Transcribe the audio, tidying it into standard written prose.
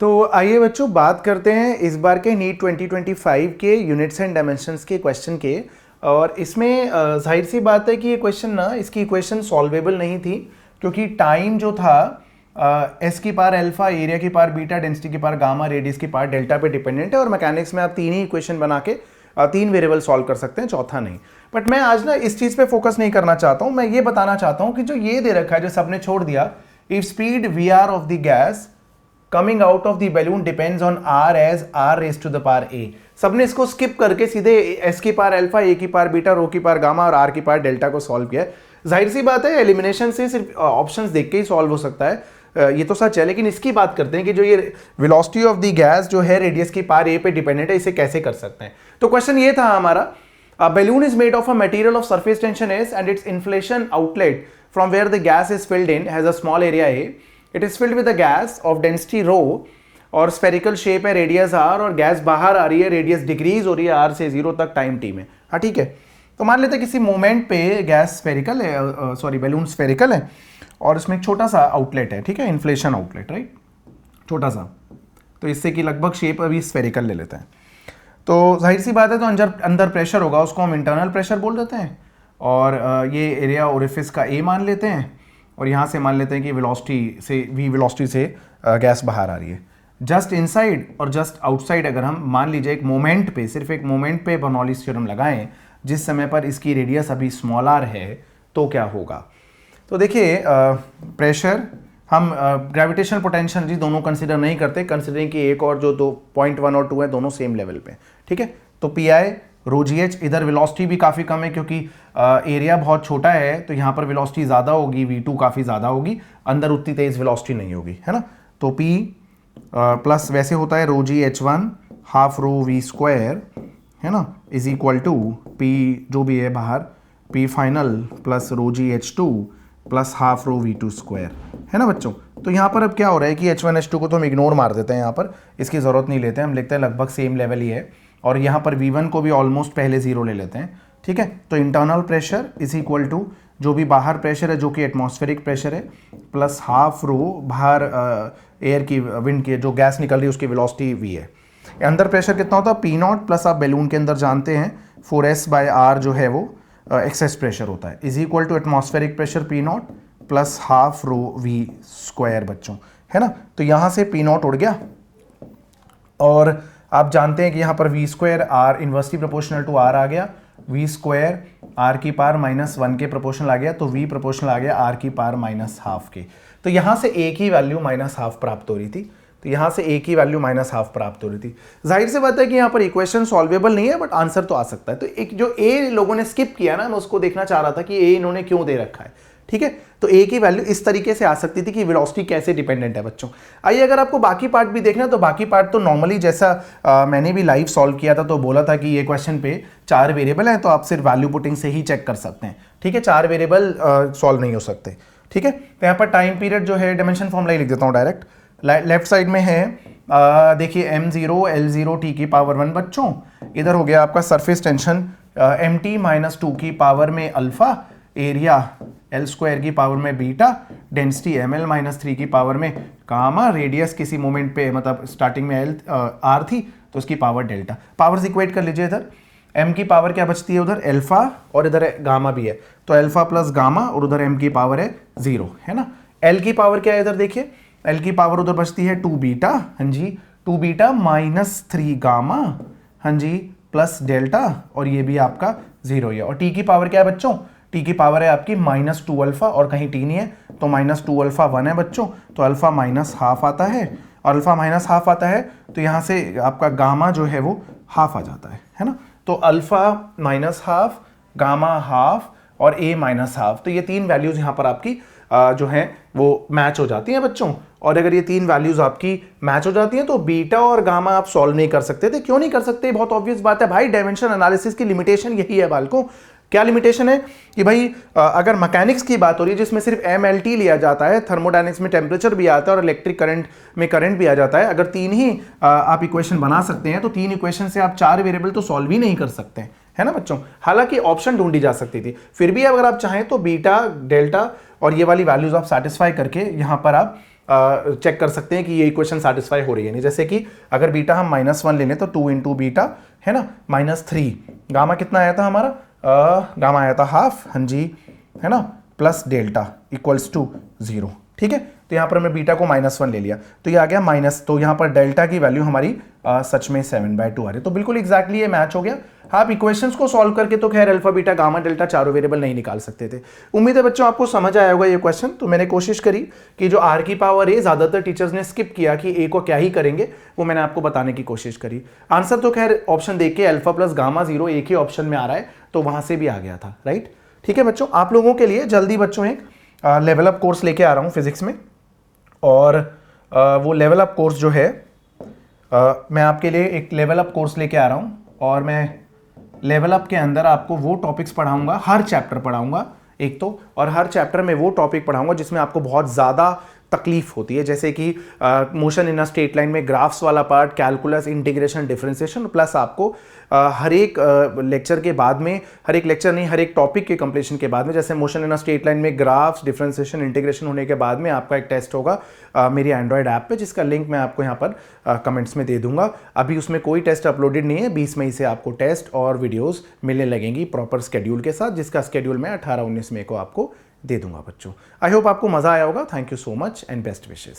तो आइए बच्चों बात करते हैं इस बार के नीट 2025 के यूनिट्स एंड डायमेंशंस के क्वेश्चन के। और इसमें जाहिर सी बात है कि ये क्वेश्चन ना, इसकी इक्वेशन सॉल्वेबल नहीं थी, क्योंकि टाइम जो था एस की पावर अल्फा, एरिया की पावर बीटा, डेंसिटी की पावर गामा, रेडियस की पावर डेल्टा पे डिपेंडेंट है। और मैकेनिक्स में आप तीन ही इक्वेशन बना के तीन वेरिएबल सॉल्व कर सकते हैं, चौथा नहीं। बट मैं आज ना इस चीज़ पे फोकस नहीं करना चाहता हूँ। मैं ये बताना चाहता हूँ कि जो ये दे रखा है, जो सबने छोड़ दिया, if speed V R of the gas coming out of the balloon depends on R as R raise to the power A. सबने इसको स्किप करके सीधे एस की पावर अल्फा, ए की पावर बीटा, रो की पावर गामा और आर की power delta को सॉल्व किया है। जाहिर सी बात है एलिमिनेशन से सिर्फ ऑप्शंस देख के ही सॉल्व हो सकता है, ये तो सच है। लेकिन इसकी बात करते हैं कि जो ये वेलोसिटी ऑफ द गैस जो है रेडियस की पावर ए पे डिपेंडेंट है, इसे कैसे कर सकते हैं। तो क्वेश्चन ये था हमारा, a balloon is made of a material of surface tension S and its inflation outlet from where the gas is filled in has a small area A. It is filled with a gas of density rho और spherical shape है, radius r, और gas बाहर आ रही है, radius decrease हो रही है r से 0 तक टाइम t में। हाँ ठीक है। तो मान लेते हैं किसी मोमेंट पे गैस स्फेरिकल है, सॉरी बैलून स्फेरिकल है, और इसमें एक छोटा सा आउटलेट है, ठीक है, इन्फ्लेशन आउटलेट, राइट, छोटा सा। तो इससे कि लगभग शेप अभी स्फेरिकल ले लेते हैं। तो जाहिर सी बात है, तो अंदर प्रेशर होगा, उसको हम इंटरनल प्रेशर बोल देते हैं। और ये एरिया ओरिफिस का ए मान लेते हैं, और यहाँ से मान लेते हैं कि वेलोसिटी से गैस बाहर आ रही है। जस्ट इनसाइड और जस्ट आउटसाइड अगर हम मान लीजिए एक मोमेंट पे, सिर्फ एक मोमेंट पे बर्नौलीज थ्योरम लगाएं, जिस समय पर इसकी रेडियस अभी स्मॉल आर है, तो क्या होगा। तो देखिए प्रेशर हम ग्रेविटेशनल पोटेंशियल जी दोनों कंसिडर नहीं करते, कंसिडरिंग कि एक और जो 2.1 और 2 है दोनों सेम लेवल पे, ठीक है। तो P I rho g h, इधर वेलोसिटी भी काफ़ी कम है क्योंकि एरिया बहुत छोटा है, तो यहाँ पर वेलोसिटी ज़्यादा होगी, V2 काफ़ी ज़्यादा होगी, अंदर उतनी तेज़ वेलोसिटी नहीं होगी, है ना। तो P प्लस वैसे होता है रो जी H1 half rho V square, है ना, इज इक्वल टू P जो भी है बाहर, P फाइनल प्लस रो जी H2 प्लस हाफ रो V2 स्क्वायर, है ना बच्चों। तो यहाँ पर अब क्या हो रहा है कि H1 H2 को तो हम इग्नोर मार देते हैं, यहाँ पर इसकी ज़रूरत नहीं लेते हैं, हम लिखते हैं लगभग सेम लेवल ही है। और यहाँ पर V1 को भी ऑलमोस्ट पहले 0 ले लेते हैं, ठीक है। तो internal pressure is equal to जो भी बाहर प्रेशर है, जो कि एटमॉस्फेरिक प्रेशर है, प्लस हाफ रो बाहर एयर की, विंड की जो गैस निकल रही है उसकी वेलोसिटी V है। अंदर प्रेशर कितना होता है, P0 प्लस आप बैलून के अंदर जानते हैं 4S/R जो है वो एक्सेस प्रेशर होता है, is equal to atmospheric pressure P0 plus half rho V square बच्चों, है ना। तो यहाँ से P0 उड़ गया, और आप जानते हैं कि यहाँ पर V square R inversely proportional to R आ गया, V स्क्वायर R की पावर -1 के प्रोपोर्शनल आ गया, तो V प्रोपोर्शनल आ गया R की पावर -12 के। तो यहाँ से A की वैल्यू -12 प्राप्त हो रही थी, तो यहाँ से A की वैल्यू -12 प्राप्त हो रही थी। जाहिर सी बात है कि यहाँ पर इक्वेशन सॉल्वेबल नहीं है, बट आंसर तो आ सकता है। तो एक जो A लोगों ने स्किप किया ना, मैं उसको देखना चाह रहा था कि A इन्होंने क्यों दे रखा है, ठीक है। तो A की वैल्यू इस तरीके से आ सकती थी कि वेलोसिटी कैसे डिपेंडेंट है बच्चों। आइए अगर आपको बाकी पार्ट भी देखना है, तो बाकी पार्ट तो नॉर्मली जैसा मैंने भी लाइव सॉल्व किया था, तो बोला था कि ये क्वेश्चन पे 4 वेरिएबल हैं, तो आप सिर्फ वैल्यू पुटिंग से ही चेक कर सकते हैं, ठीक है। 4 वेरिएबल सॉल्व नहीं हो सकते, ठीक है। तो यहाँ पर टाइम पीरियड जो है डायमेंशन फॉर्मूला ही लिख देता हूँ डायरेक्ट। लेफ्ट साइड में है देखिए m0 L0 t की पावर 1 बच्चों। इधर हो गया आपका सरफेस टेंशन mt -2 की पावर में अल्फा, एरिया L स्क्वायर की पावर में बीटा, डेंसिटी ml -3 की पावर में गामा, रेडियस किसी मोमेंट पे मतलब स्टार्टिंग में r थी तो उसकी पावर डेल्टा। पावर्स इक्वेट कर लीजिए, इधर m की पावर क्या बचती है, उधर अल्फा और इधर गामा भी है, तो अल्फा प्लस गामा, और उधर m की पावर है 0, है ना। l की पावर क्या है, इधर देखिए L की पावर उधर बचती है 2 बीटा, हाँ जी, 2 बीटा -3 गामा, हाँ जी, प्लस डेल्टा, और ये भी आपका 0 ही है। और t की पावर क्या है बच्चों, t की पावर है आपकी -2 अल्फा, और कहीं t नहीं है, तो -2 अल्फा 1 है बच्चों, तो अल्फा -12 आता है, और अल्फा -12 आता है, तो यहाँ से आपका गामा जो है वो हाफ आ जाता है ना। तो अल्फा -12, गामा हाफ, और a -12, तो ये 3 वैल्यूज यहाँ पर आपकी जो है वो मैच हो जाती हैं बच्चों। और अगर ये 3 वैल्यूज आपकी मैच हो जाती हैं, तो बीटा और गामा आप सॉल्व नहीं कर सकते थे। क्यों नहीं कर सकते, बहुत ऑब्वियस बात है भाई, डायमेंशन एनालिसिस की लिमिटेशन यही है बालकों। क्या लिमिटेशन है कि भाई अगर मैकेनिक्स की बात हो रही है जिसमें सिर्फ mLT लिया जाता है, थर्मोडायनेमिक्स में टेम्परेचर भी आता है और इलेक्ट्रिक करंट में करंट भी आ जाता है, अगर 3 ही आप इक्वेशन बना सकते हैं, तो 3 इक्वेशन से आप 4 वेरिएबल तो सॉल्व ही नहीं कर सकते हैं, है ना बच्चों। हालांकि ऑप्शन ढूंढी जा सकती थी, फिर भी अगर आप चाहें तो बीटा, डेल्टा और ये वाली वैल्यूज आप सेटिस्फाई करके यहाँ पर आप चेक कर सकते हैं कि ये इक्वेशन सेटिस्फाई हो रही है नहीं। जैसे कि अगर बीटा हम -1 ले लें तो 2 इंटू बीटा है ना -3, गामा कितना आया था हमारा, गामा आया था हाफ, हाँ जी, है ना, प्लस डेल्टा इक्वल्स टू 0। ठीक है, तो यहाँ पर हमने बीटा को -1 ले लिया तो ये आ गया माइनस, तो यहाँ पर डेल्टा की वैल्यू हमारी सच में 7/2 आ रही है। तो बिल्कुल एग्जैक्टली ये मैच हो गया। आप इक्वेशंस को सॉल्व करके तो खैर अल्फा बीटा गामा डेल्टा चारों वेरिएबल नहीं निकाल सकते थे। उम्मीद है बच्चों आपको समझ आया होगा ये क्वेश्चन। तो मैंने कोशिश करी कि जो r की पावर a, ज्यादातर टीचर्स ने स्किप किया कि a को क्या ही करेंगे, वो मैंने आपको बताने की कोशिश करी। आंसर तो खैर ऑप्शन देख के अल्फा प्लस गामा 0 एक ही ऑप्शन में आ रहा है, तो वहां से भी आ गया था, राइट। ठीक है बच्चों, आप लोगों के लिए जल्दी बच्चों एक लेवल अप कोर्स लेके आ रहा हूँ फिजिक्स में, और वो लेवल अप कोर्स जो है मैं आपके लिए एक लेवल अप कोर्स लेके आ रहा हूँ, और मैं लेवल अप के अंदर आपको वो टॉपिक्स पढ़ाऊंगा, हर चैप्टर पढ़ाऊंगा एक तो, और हर चैप्टर में वो टॉपिक पढ़ाऊंगा जिसमें आपको बहुत ज़्यादा तकलीफ होती है, जैसे कि motion in a straight line में ग्राफ्स वाला part, calculus, integration, differentiation, plus आपको हर एक लेक्चर के बाद में, हर एक लेक्चर नहीं, हर एक टॉपिक के कंप्लीशन के बाद में, जैसे motion in a straight line में ग्राफ्स, डिफरेंशिएशन, इंटीग्रेशन होने के बाद में आपका एक टेस्ट होगा मेरी एंड्रॉयड ऐप पे, जिसका लिंक मैं आपको यहाँ पर कमेंट्स में दे दूंगा। अभी उसमें कोई टेस्ट अपलोडेड नहीं है, 20 मई से आपको टेस्ट और वीडियोज़ मिलने लगेंगी प्रॉपर स्केड्यूल के साथ, जिसका स्केड्यूल मैं 18-19 मई को आपको दे दूंगा बच्चों। आई होप आपको मजा आया होगा। Thank you so much and best wishes.